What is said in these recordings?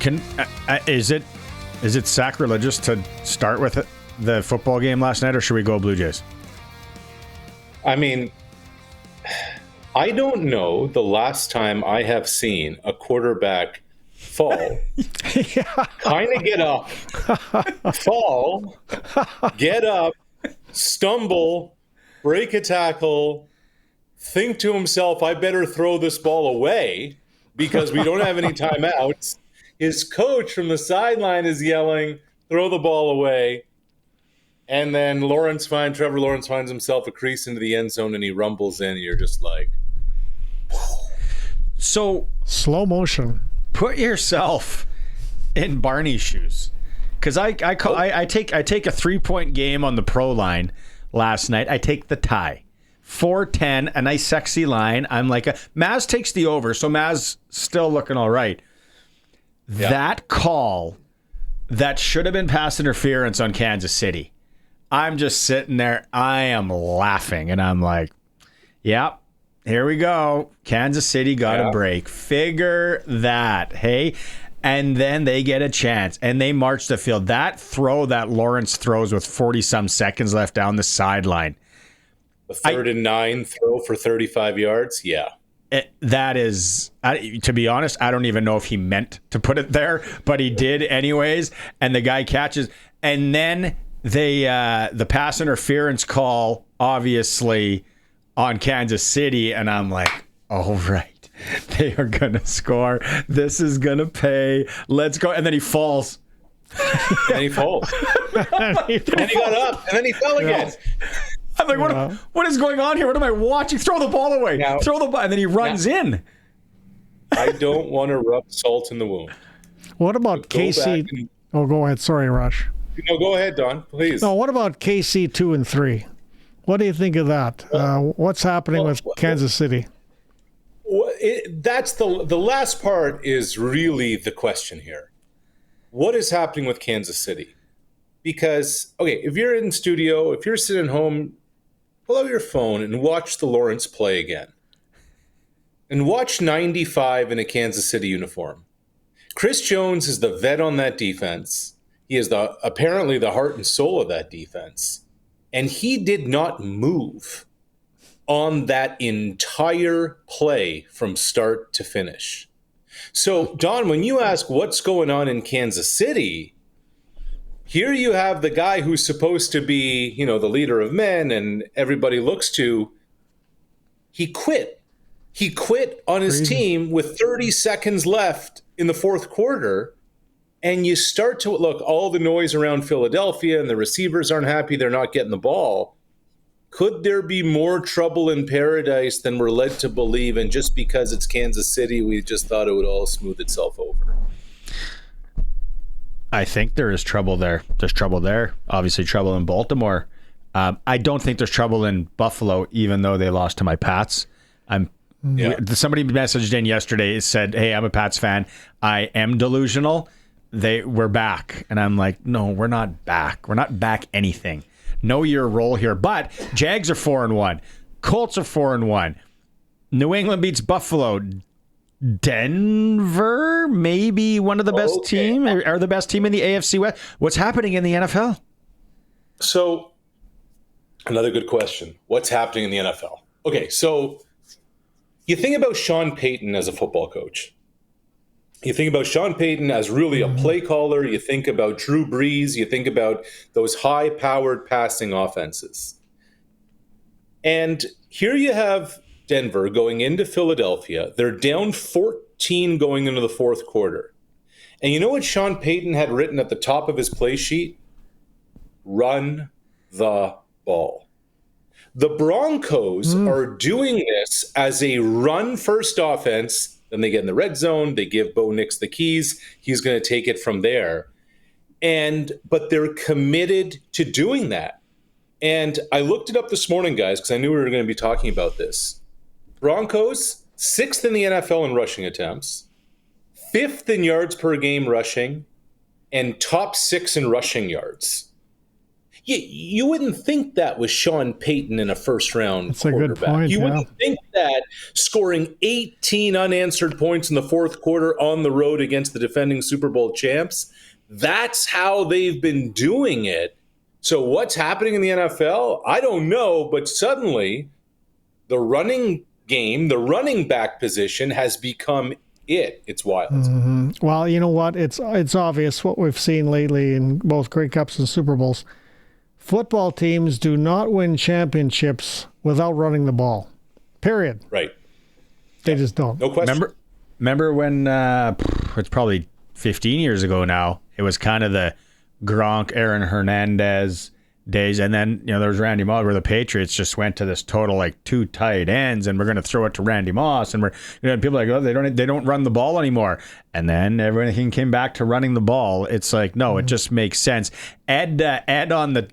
Is it sacrilegious to start with the football game last night, or should we go Blue Jays? I mean, I don't know the last time I have seen a quarterback fall, kind of get up, fall, get up, stumble, break a tackle, think to himself, I better throw this ball away because we don't have any timeouts. His coach from the sideline is yelling, throw the ball away. And then Trevor Lawrence finds himself a crease into the end zone and he rumbles in and you're just like... So... Slow motion. Put yourself in Barney's shoes. Because I take a 3-point game on the pro line last night. I take the tie. 4-10, a nice sexy line. I'm like, Maz takes the over, so Maz still looking all right. Yeah. That call that should have been pass interference on Kansas City. I'm just sitting there. I am laughing, and I'm like, yep, here we go. Kansas City got a break. Figure that, hey? And then they get a chance, and they march the field. That throw that Lawrence throws with 40-some seconds left down the sideline. The 3rd and 9 throw for 35 yards? Yeah. That is, to be honest, I don't even know if he meant to put it there, but he did anyways, and the guy catches. And then the pass interference call, obviously, on Kansas City, and I'm like, all right, they are going to score. This is going to pay. Let's go. And then he falls. And he falls. And he got up, and then he fell again. I'm like, what is going on here? What am I watching? Throw the ball away. Throw the ball. And then he runs in. I don't want to rub salt in the wound. What about KC? Go ahead. Sorry, Arash. No, go ahead, Don, please. No, what about KC 2 and 3? What do you think of that? What's happening with Kansas City? That's the last part is really the question here. What is happening with Kansas City? Because, if you're in studio, if you're sitting home, pull out your phone and watch the Lawrence play again. And watch 95 in a Kansas City uniform. Chris Jones is the vet on that defense. He is apparently the heart and soul of that defense. And he did not move on that entire play from start to finish. So, Don, when you ask what's going on in Kansas City, here you have the guy who's supposed to be, the leader of men and everybody looks to. He quit. He quit on his team with 30 seconds left in the fourth quarter. And you start to look, all the noise around Philadelphia and the receivers aren't happy. They're not getting the ball. Could there be more trouble in paradise than we're led to believe? And just because it's Kansas City, we just thought it would all smooth itself over. I think there is trouble there. There's trouble there. Obviously trouble in Baltimore. I don't think there's trouble in Buffalo, even though they lost to my Pats. Somebody messaged in yesterday, said, hey, I'm a Pats fan. I am delusional. We're back. And I'm like, no, we're not back. We're not back anything. Know your role here. But Jags are 4-1. Colts are 4-1. New England beats Buffalo. Denver, maybe one of the best team, or the best team in the AFC West. What's happening in the NFL? So, another good question. What's happening in the NFL? Okay, so you think about Sean Payton as a football coach. You think about Sean Payton as really a play caller. You think about Drew Brees. You think about those high-powered passing offenses. And here you have Denver going into Philadelphia. They're down 14 going into the fourth quarter. And you know what Sean Payton had written at the top of his play sheet? Run the ball. The Broncos are doing this as a run-first offense. Then they get in the red zone. They give Bo Nix the keys. He's going to take it from there. But they're committed to doing that. And I looked it up this morning, guys, because I knew we were going to be talking about this. Broncos, 6th in the NFL in rushing attempts, 5th in yards per game rushing, and top 6 in rushing yards. You wouldn't think that was Sean Payton in a first-round That's a quarterback. good point. You wouldn't think that scoring 18 unanswered points in the fourth quarter on the road against the defending Super Bowl champs, that's how they've been doing it. So what's happening in the NFL? I don't know, but suddenly the running game, the running back position has become it. It's wild. Mm-hmm. Well, you know what? It's obvious what we've seen lately in both Grey Cups and Super Bowls. Football teams do not win championships without running the ball. Period. Right. They just don't. No question. Remember when it's probably 15 years ago now, it was kind of the Gronk, Aaron Hernandez days, and then there was Randy Moss, where the Patriots just went to this total like 2 tight ends, and we're going to throw it to Randy Moss, and people are like, oh, they don't run the ball anymore, and then everything came back to running the ball. It's like, no, it just makes sense. Ed on the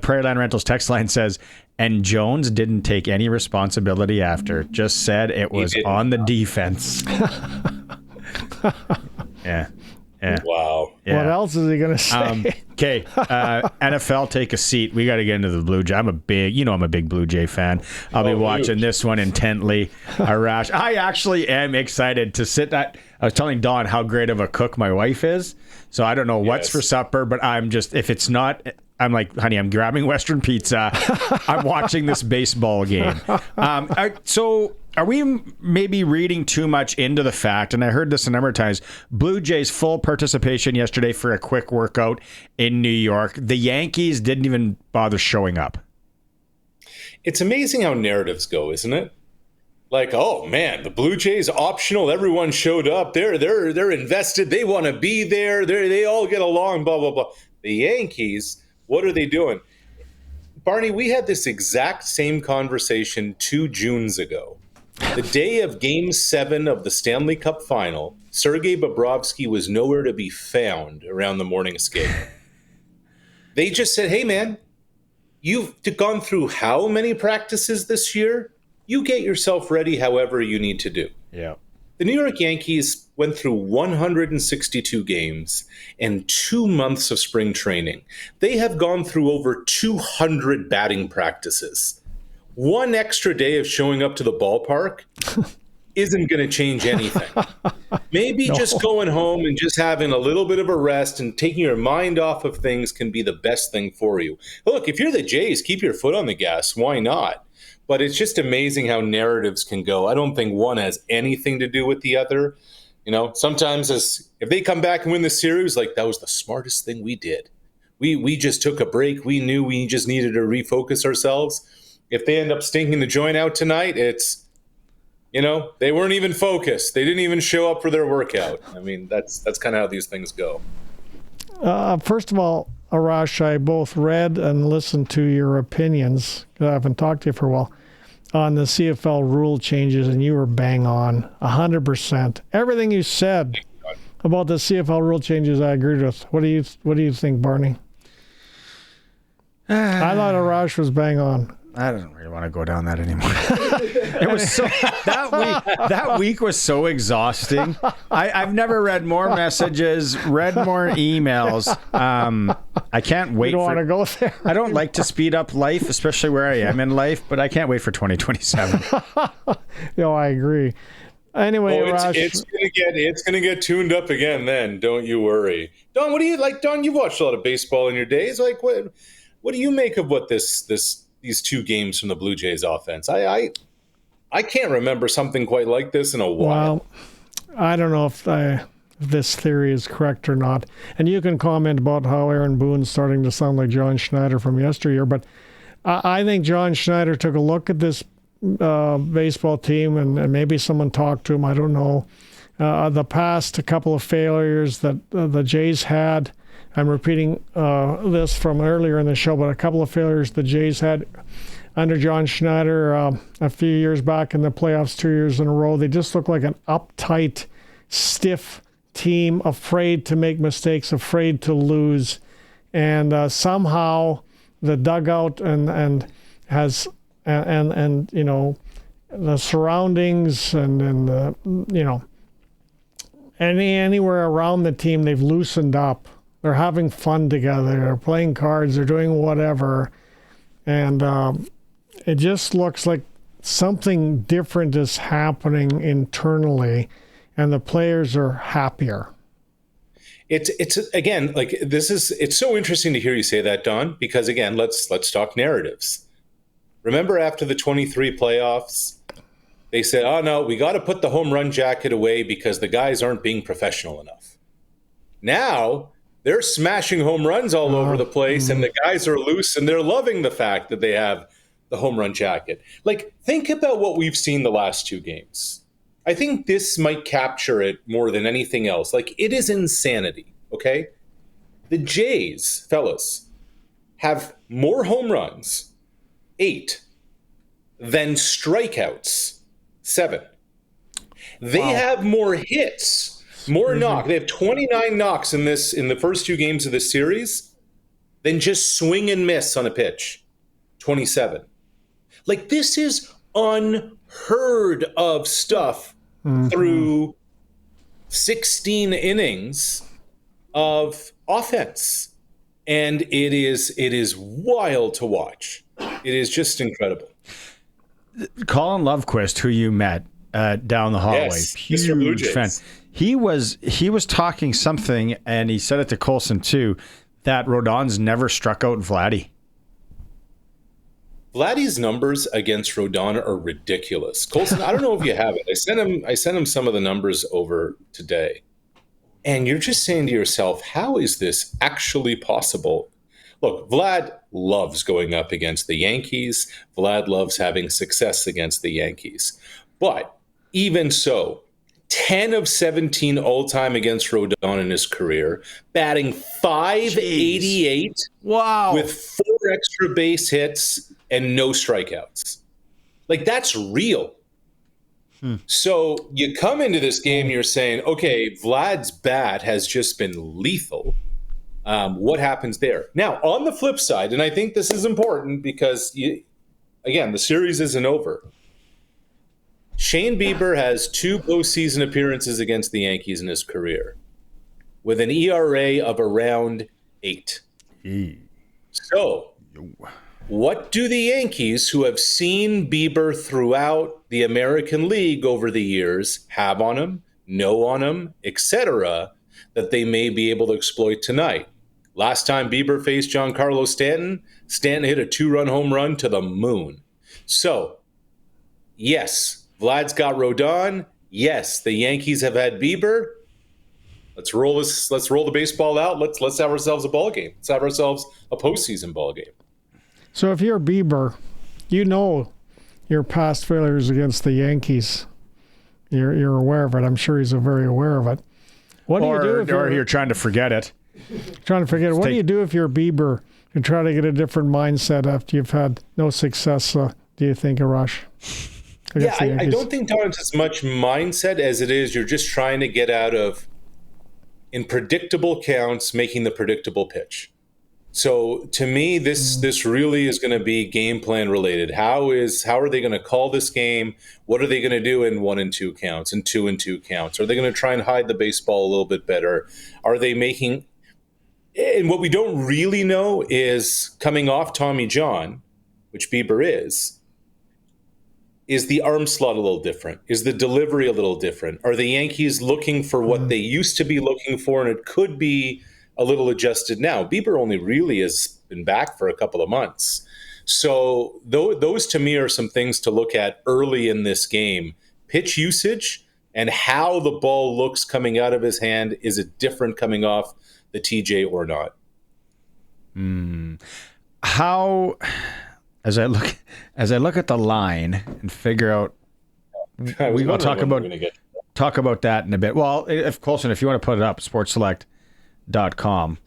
Prairie Land Rentals text line says, and Jones didn't take any responsibility after, just said it was on the defense. Yeah. Wow. Yeah. What else is he going to say? Okay, NFL, take a seat. We got to get into the Blue Jay. I'm a big Blue Jay fan. I'll be watching this one intently. Arash, I actually am excited to sit at. I was telling Dawn how great of a cook my wife is. So I don't know what's for supper, but I'm just, if it's not, I'm like, honey, I'm grabbing Western pizza. I'm watching this baseball game. So are we maybe reading too much into the fact, and I heard this a number of times, Blue Jays full participation yesterday for a quick workout in New York. The Yankees didn't even bother showing up. It's amazing how narratives go, isn't it? Like, oh man, the Blue Jays optional. Everyone showed up. They're invested. They want to be there. They all get along. Blah blah blah. The Yankees, what are they doing? Barney, we had this exact same conversation 2 Junes ago. The day of Game 7 of the Stanley Cup Final, Sergei Bobrovsky was nowhere to be found around the morning skate. They just said, hey man, you've gone through how many practices this year? You get yourself ready however you need to do. Yeah. The New York Yankees went through 162 games and 2 months of spring training. They have gone through over 200 batting practices. One extra day of showing up to the ballpark isn't going to change anything. Maybe just going home and just having a little bit of a rest and taking your mind off of things can be the best thing for you. Look, if you're the Jays, keep your foot on the gas. Why not? But it's just amazing how narratives can go. I don't think one has anything to do with the other. Sometimes if they come back and win the series, like, that was the smartest thing we did. We just took a break. We knew we just needed to refocus ourselves. If they end up stinking the joint out tonight, it's, they weren't even focused. They didn't even show up for their workout. I mean, that's kind of how these things go. First of all, Arash, I both read and listened to your opinions, I haven't talked to you for a while, on the CFL rule changes, and you were bang on, 100%. Everything you said about the CFL rule changes, I agreed with. What do you think, Barney? I thought Arash was bang on. I don't really want to go down that anymore. It was so that week was so exhausting. I've never read more messages, read more emails. I can't wait. You don't want to go there. I don't like to speed up life, especially where I am in life, but I can't wait for 2027. I agree. Anyway, it's gonna get tuned up again. Then don't you worry, Don. What do you like, Don? You've watched a lot of baseball in your days. Like, what do you make of what these 2 games from the Blue Jays offense? I can't remember something quite like this in a while. Well, I don't know if this theory is correct or not. And you can comment about how Aaron Boone's starting to sound like John Schneider from yesteryear. But I think John Schneider took a look at this baseball team, and maybe someone talked to him. I don't know. The past, a couple of failures that the Jays had. I'm repeating this from earlier in the show, but a couple of failures the Jays had under John Schneider a few years back in the playoffs, 2 years in a row. They just look like an uptight, stiff team, afraid to make mistakes, afraid to lose. And somehow the dugout and the surroundings and the, anywhere around the team, they've loosened up. They're having fun together. They're playing cards. They're doing whatever. And it just looks like something different is happening internally, and the players are happier. It's again, like, it's so interesting to hear you say that, Don, because again, let's talk narratives. Remember after the 23 playoffs, they said, oh no, we got to put the home run jacket away because the guys aren't being professional enough. Now they're smashing home runs all over the place, and the guys are loose, and they're loving the fact that they have the home run jacket. Like, think about what we've seen the last 2 games. I think this might capture it more than anything else. Like, it is insanity, okay? The Jays, fellas, have more home runs, 8, than strikeouts, 7. They have more hits, more knocks. They have 29 knocks in the first 2 games of this series than just swing and miss on a pitch, 27. Like, this is unheard of stuff through 16 innings of offense. And it is wild to watch. It is just incredible. Colin Lovequist, who you met down the hallway, Yes, Mr. Blue huge Jays. fan. He was talking something, and he said it to Colson too, that Rodon's never struck out Vladdy. Vladdy's numbers against Rodon are ridiculous. Colson, I don't know if you have it. I sent him some of the numbers over today. And you're just saying to yourself, how is this actually possible? Look, Vlad loves going up against the Yankees. Vlad loves having success against the Yankees. But even so, 10 of 17 all-time against Rodon in his career, batting .588. Wow. With 4 extra base hits and no strikeouts. Like, that's real. So you come into this game, you're saying, okay, Vlad's bat has just been lethal. What happens there? Now, on the flip side, and I think this is important because, again, the series isn't over. Shane Bieber has 2 postseason appearances against the Yankees in his career with an ERA of around 8. So, what do the Yankees, who have seen Bieber throughout the American League over the years, have on him, know on him, etc., that they may be able to exploit tonight? Last time Bieber faced Giancarlo Stanton, Stanton hit a 2-run home run to the moon. So, yes, Vlad's got Rodon. Yes, the Yankees have had Bieber. Let's roll the baseball out. Let's have ourselves a ball game. Let's have ourselves a postseason ball game. So if you're Bieber, you know your past failures against the Yankees. You're aware of it. I'm sure he's very aware of it. What do you do if you're trying to forget it? What do you do if you're Bieber and try to get a different mindset after you've had no success? Do you think, Arash? Yeah, I don't think, Don, it's as much mindset as it is you're just trying to get out of, in predictable counts, making the predictable pitch. So to me, this really is going to be game plan related. How are they going to call this game? What are they going to do in 1 and 2 counts and 2 and 2 counts? Are they going to try and hide the baseball a little bit better? Are they making? And what we don't really know is, coming off Tommy John, which Bieber is the arm slot a little different? Is the delivery a little different? Are the Yankees looking for what they used to be looking for, and it could be a little adjusted now? Bieber only really has been back for a couple of months. So those to me are some things to look at early in this game. Pitch usage and how the ball looks coming out of his hand. Is it different coming off the TJ or not? How, as I look at the line and figure out, we'll talk about that in a bit. Well, if Colson, if you want to put it up, sportselect.com.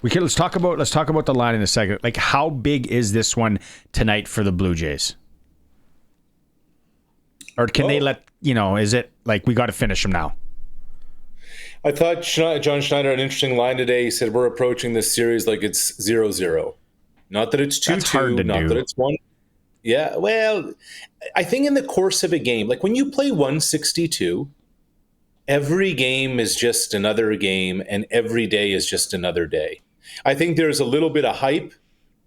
Let's talk about the line in a second. Like, how big is this one tonight for the Blue Jays? Or can they is it like we got to finish them now? I thought John Schneider had an interesting line today. He said, we're approaching this series like it's 0-0. Not that it's 2-2, not that it's 1. Yeah, well, I think in the course of a game, like when you play 162, every game is just another game, and every day is just another day. I think there's a little bit of hype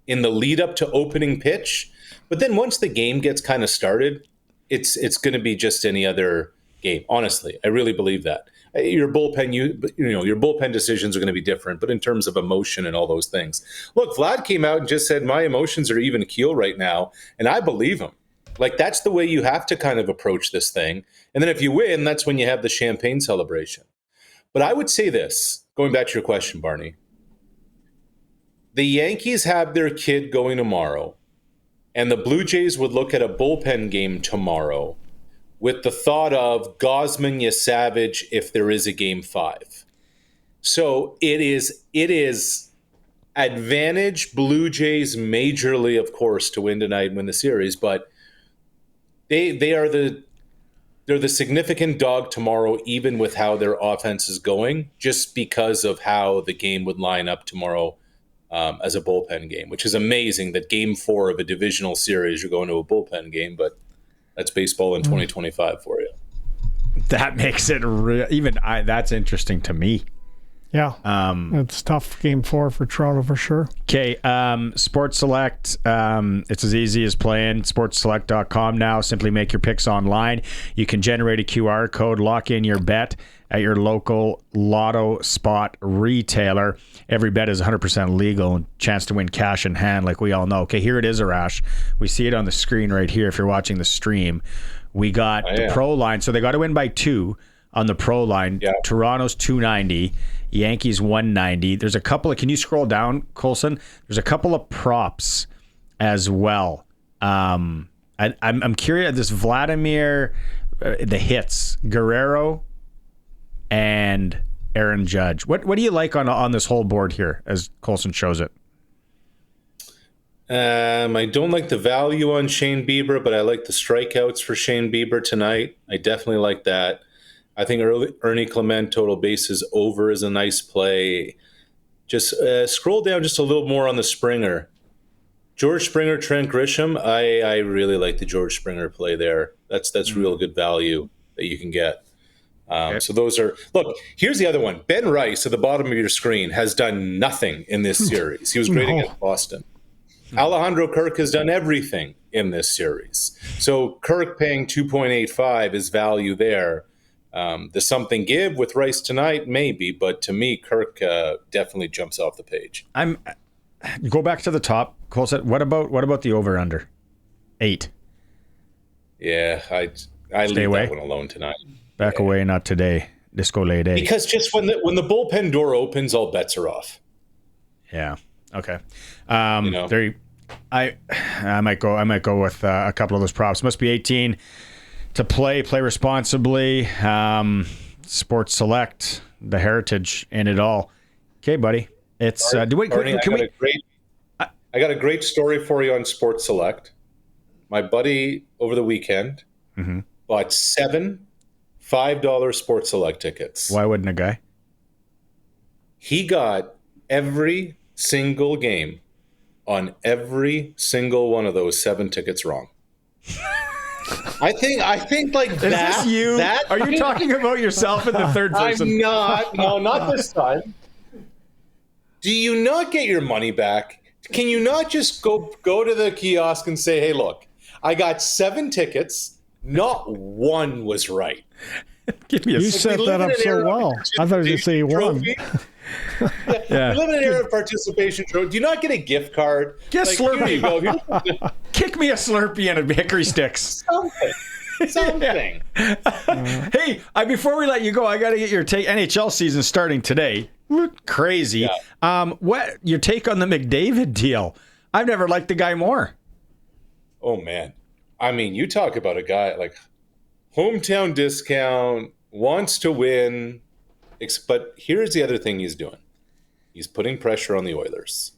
in the lead up to opening pitch, but then once the game gets kind of started, it's going to be just any other game. Honestly, I really believe that. Your bullpen, your bullpen decisions are going to be different, but in terms of emotion and all those things, look, Vlad came out and just said my emotions are even keel right now, and I believe him. Like, that's the way you have to kind of approach this thing. And then if you win, that's when you have the champagne celebration. But I would say this, going back to your question, Barney, the Yankees have their kid going tomorrow, and the Blue Jays would look at a bullpen game tomorrow with the thought of Gosman, Savage, if there is a game 5. So it is advantage Blue Jays majorly, of course, to win tonight and win the series, but they're the significant dog tomorrow, even with how their offense is going, just because of how the game would line up tomorrow as a bullpen game, which is amazing that game 4 of a divisional series, you're going to a bullpen game, but that's baseball in 2025 for you. That makes it that's interesting to me. Yeah. It's tough game 4 for Toronto for sure. Okay. Sports Select. It's as easy as playing sportsselect.com now. Simply make your picks online. You can generate a QR code, lock in your bet at your local lotto spot retailer. Every bet is 100% legal and chance to win cash in hand, like we all know. Okay, here it is, Arash. We see it on the screen right here if you're watching the stream. We got the pro line. So they got to win by 2 on the pro line. Yeah. Toronto's 290, Yankees 190. There's a couple of, can you scroll down, Colson? There's a couple of props as well. I'm curious, this Vladimir, the hits, Guerrero and Aaron Judge. What do you like on this whole board here as Colson shows it? I don't like the value on Shane Bieber, but I like the strikeouts for Shane Bieber tonight. I definitely like that. I think Ernie Clement total bases over is a nice play. Just scroll down just a little more on the Springer. George Springer, Trent Grisham. I really like the George Springer play there. That's real good value that you can get. So those are, look, here's the other one. Ben Rice at the bottom of your screen has done nothing in this series. He was great against Boston. Alejandro Kirk has done everything in this series. So Kirk paying 2.85 is value there. Does something give with Rice tonight? Maybe, but to me, Kirk definitely jumps off the page. Go back to the top, Colson. What about the over/under? 8. Yeah, I leave that one alone tonight. Back away, not today. Disco late 8. Because just when the bullpen door opens, all bets are off. Yeah. Okay. I might go with a couple of those props. Must be 18 to play responsibly. Sports Select, the heritage in it all. Okay, buddy. It's I got a great story for you on Sports Select. My buddy over the weekend bought 7 $5 Sports Select tickets. Why wouldn't a guy? He got every single game on every single one of those 7 tickets wrong. I think like that. Is this you? Are you talking about yourself in the third person? I'm not. No, not this time. Do you not get your money back? Can you not just go to the kiosk and say, hey, look, I got 7 tickets. Not one was right. Give me a you set that up so well. I thought you say one. Yeah. We live in an era of participation trophy. Do you not get a gift card? Get Slurpee. Here you go. Kick me a Slurpee and a Hickory Sticks. Something. Hey, before we let you go, I got to get your take. NHL season starting today. Crazy. Yeah. What your take on the McDavid deal? I've never liked the guy more. Oh man, I mean, you talk about a guy like hometown discount, wants to win. But here's the other thing he's doing. He's putting pressure on the Oilers.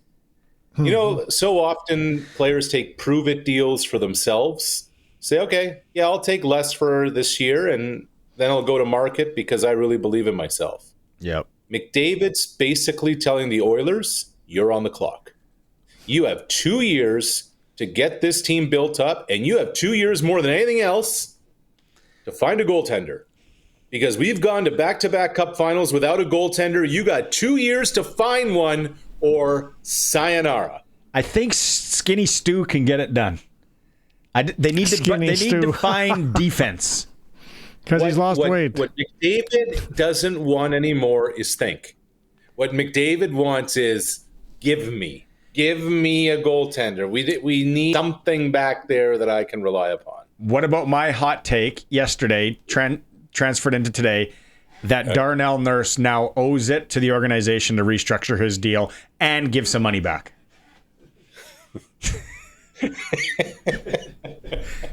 You know, so often players take prove-it deals for themselves. Say, okay, yeah, I'll take less for this year, and then I'll go to market because I really believe in myself. Yep. McDavid's basically telling the Oilers, you're on the clock. You have 2 years to get this team built up, and you have 2 years more than anything else to find a goaltender. because we've gone to back-to-back Cup finals without a goaltender. You got 2 years to find one, or sayonara. I think Skinny Stu can get it done. They need to find defense. Because he's lost weight. What McDavid doesn't want anymore is think. What McDavid wants is give me a goaltender. We need something back there that I can rely upon. What about my hot take yesterday, transferred into today, that Darnell Nurse now owes it to the organization to restructure his deal and give some money back?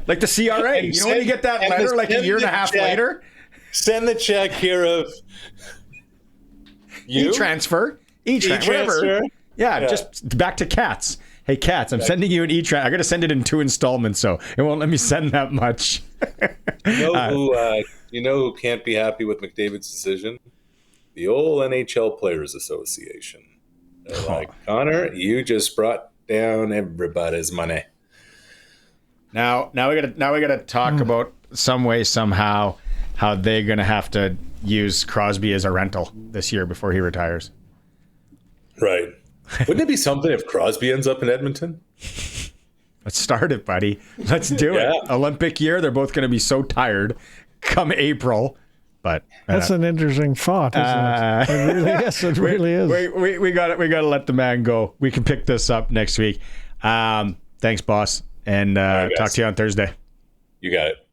Like the CRA. You know when you get that letter like a year and a half later? Send the check here of you? E-transfer, whatever. Yeah, just back to Katz. Hey, Katz, I'm sending you an e-transfer. I got to send it in 2 installments, so it won't let me send that much. You know who can't be happy with McDavid's decision? The old NHL Players Association. They're like, Connor, you just brought down everybody's money. Now we gotta talk about some way, somehow, how they're gonna have to use Crosby as a rental this year before he retires. Right. Wouldn't it be something if Crosby ends up in Edmonton? Let's start it, buddy. Let's do it. Olympic year, they're both gonna be so tired come April. But that's an interesting thought, isn't it? It really is. It really is. We got to let the man go. We can pick this up next week. Thanks, boss, and talk to you on Thursday. You got it.